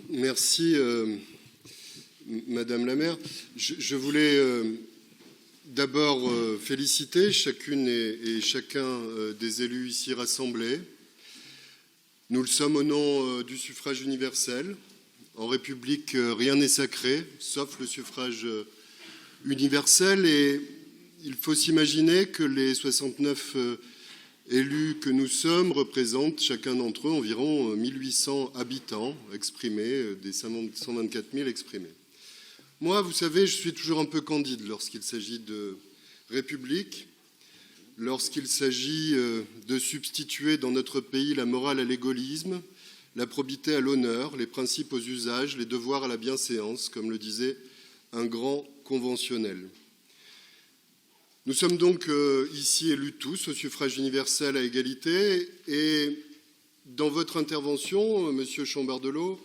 Merci, Madame la maire. Je voulais d'abord féliciter chacune et chacun des élus ici rassemblés. Nous le sommes au nom du suffrage universel. En République, rien n'est sacré, sauf le suffrage universel. Et il faut s'imaginer que les 69 élus que nous sommes représentent chacun d'entre eux environ 1800 habitants exprimés, des 124 000 exprimés. Moi, vous savez, je suis toujours un peu candide lorsqu'il s'agit de République, lorsqu'il s'agit de substituer dans notre pays la morale à l'égoïsme, la probité à l'honneur, les principes aux usages, les devoirs à la bienséance, comme le disait un grand conventionnel. Nous sommes donc ici élus tous au suffrage universel à égalité et dans votre intervention, Monsieur Chambardelot,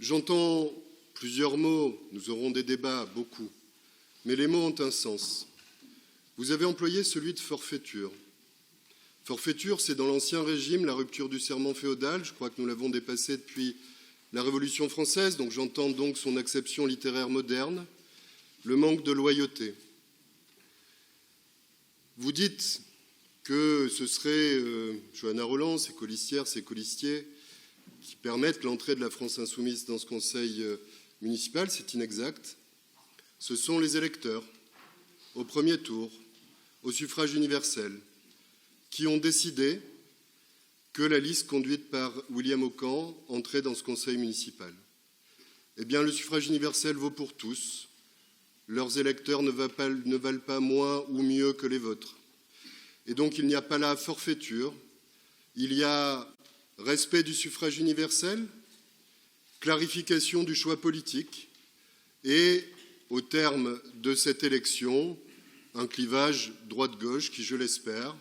j'entends plusieurs mots, nous aurons des débats, beaucoup, mais les mots ont un sens. Vous avez employé celui de forfaiture. Forfaiture, c'est dans l'Ancien Régime la rupture du serment féodal, je crois que nous l'avons dépassé depuis la Révolution française, donc j'entends donc son acception littéraire moderne, le manque de loyauté. Vous dites que ce serait Johanna Rolland, ses colistières, ses colistiers, qui permettent l'entrée de la France insoumise dans ce conseil municipal. C'est inexact. Ce sont les électeurs, au premier tour, au suffrage universel, qui ont décidé que la liste conduite par William Aucan entrait dans ce conseil municipal. Eh bien, le suffrage universel vaut pour tous. Leurs électeurs ne valent pas moins ou mieux que les vôtres. Et donc, il n'y a pas là forfaiture, il y a respect du suffrage universel, clarification du choix politique et, au terme de cette élection, un clivage droite-gauche qui, je l'espère,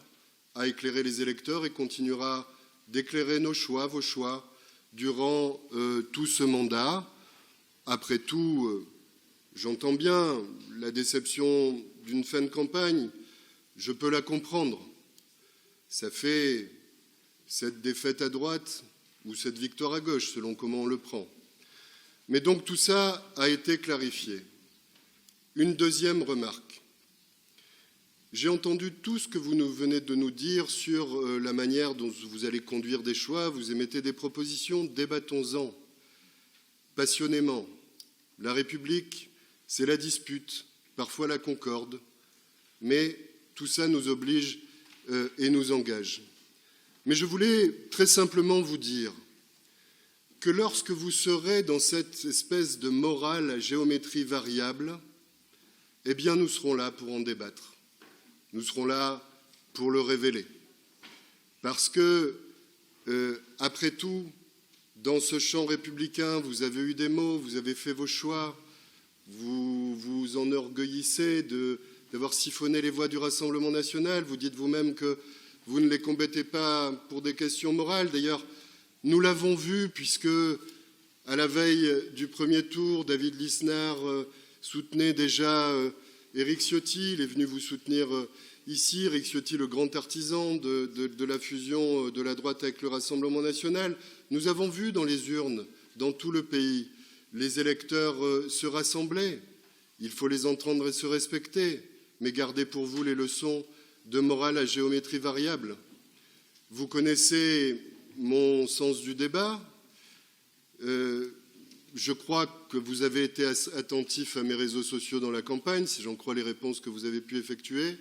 a éclairé les électeurs et continuera d'éclairer nos choix, vos choix, durant tout ce mandat. Après tout, j'entends bien la déception d'une fin de campagne, je peux la comprendre. Ça fait cette défaite à droite ou cette victoire à gauche, selon comment on le prend. Mais donc tout ça a été clarifié. Une deuxième remarque. J'ai entendu tout ce que vous venez de nous dire sur la manière dont vous allez conduire des choix, vous émettez des propositions, débattons-en passionnément. La République, c'est la dispute, parfois la concorde, mais tout ça nous oblige et nous engage. Mais je voulais très simplement vous dire que lorsque vous serez dans cette espèce de morale à géométrie variable, eh bien nous serons là pour en débattre. Nous serons là pour le révéler. Parce que, après tout, dans ce champ républicain, vous avez eu des mots, vous avez fait vos choix, vous vous enorgueillissez d'avoir siphonné les voix du Rassemblement national, vous dites vous-même que vous ne les combattez pas pour des questions morales. D'ailleurs, nous l'avons vu, puisque à la veille du premier tour, David Lisnard soutenait déjà Éric Ciotti, il est venu vous soutenir ici, Éric Ciotti, le grand artisan de la fusion de la droite avec le Rassemblement national. Nous avons vu dans les urnes, dans tout le pays, les électeurs se rassembler. Il faut les entendre et se respecter, mais gardez pour vous les leçons de morale à géométrie variable. Vous connaissez mon sens du débat. Je crois que vous avez été attentif à mes réseaux sociaux dans la campagne, si j'en crois les réponses que vous avez pu effectuer.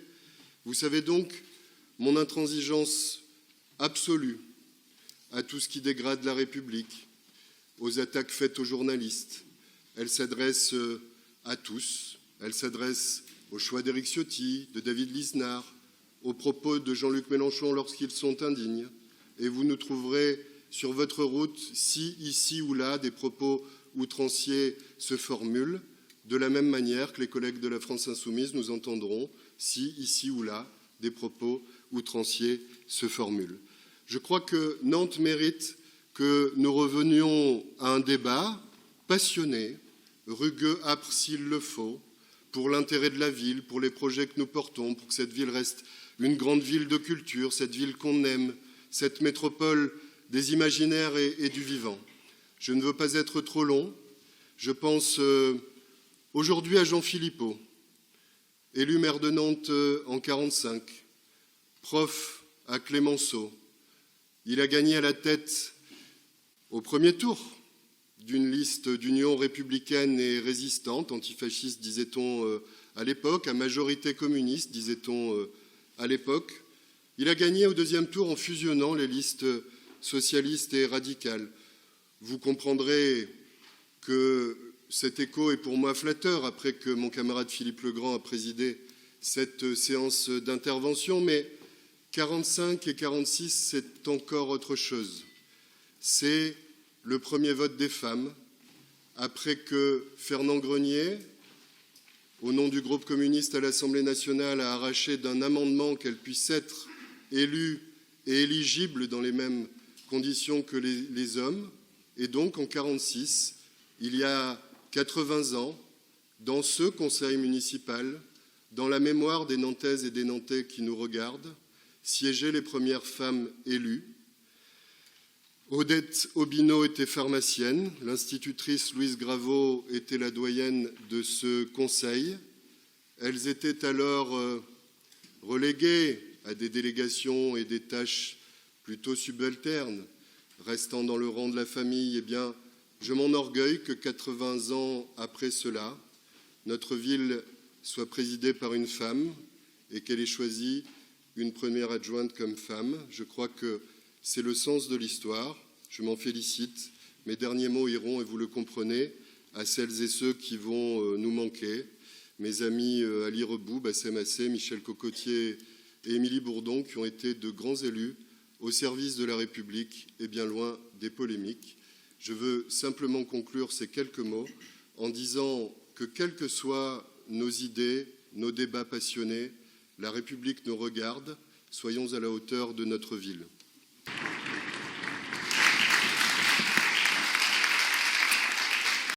Vous savez donc mon intransigeance absolue à tout ce qui dégrade la République, aux attaques faites aux journalistes. Elle s'adresse à tous. Elle s'adresse au choix d'Éric Ciotti, de David Lisnard, aux propos de Jean-Luc Mélenchon lorsqu'ils sont indignes. Et vous nous trouverez sur votre route, si ici ou là, des propos outranciers se formulent, de la même manière que les collègues de la France insoumise nous entendront, si ici ou là, des propos outranciers se formulent. Je crois que Nantes mérite que nous revenions à un débat passionné, rugueux, âpre s'il le faut, pour l'intérêt de la ville, pour les projets que nous portons, pour que cette ville reste une grande ville de culture, cette ville qu'on aime, cette métropole des imaginaires et du vivant. Je ne veux pas être trop long. Je pense aujourd'hui à Jean Philippot, élu maire de Nantes en 1945, prof à Clémenceau. Il a gagné à la tête au premier tour d'une liste d'union républicaine et résistante, antifasciste, disait-on à l'époque, à majorité communiste, disait-on à l'époque. Il a gagné au deuxième tour en fusionnant les listes socialistes et radicales. Vous comprendrez que cet écho est pour moi flatteur après que mon camarade Philippe Legrand a présidé cette séance d'intervention, mais 45 et 46, c'est encore autre chose. C'est le premier vote des femmes, après que Fernand Grenier, au nom du groupe communiste à l'Assemblée nationale, a arraché d'un amendement qu'elle puisse être élue et éligible dans les mêmes conditions que les hommes. Et donc, en 1946, il y a 80 ans, dans ce conseil municipal, dans la mémoire des Nantaises et des Nantais qui nous regardent, siégeaient les premières femmes élues. Odette Aubineau était pharmacienne, l'institutrice Louise Graveau était la doyenne de ce conseil. Elles étaient alors reléguées à des délégations et des tâches plutôt subalternes, restant dans le rang de la famille. Eh bien, je m'enorgueille que 80 ans après cela, notre ville soit présidée par une femme et qu'elle ait choisi une première adjointe comme femme. Je crois que c'est le sens de l'histoire. Je m'en félicite. Mes derniers mots iront, et vous le comprenez, à celles et ceux qui vont nous manquer. Mes amis Ali Rebou, Bassem Assé, Michel Cocotier et Émilie Bourdon, qui ont été de grands élus au service de la République et bien loin des polémiques. Je veux simplement conclure ces quelques mots en disant que, quelles que soient nos idées, nos débats passionnés, la République nous regarde. Soyons à la hauteur de notre ville.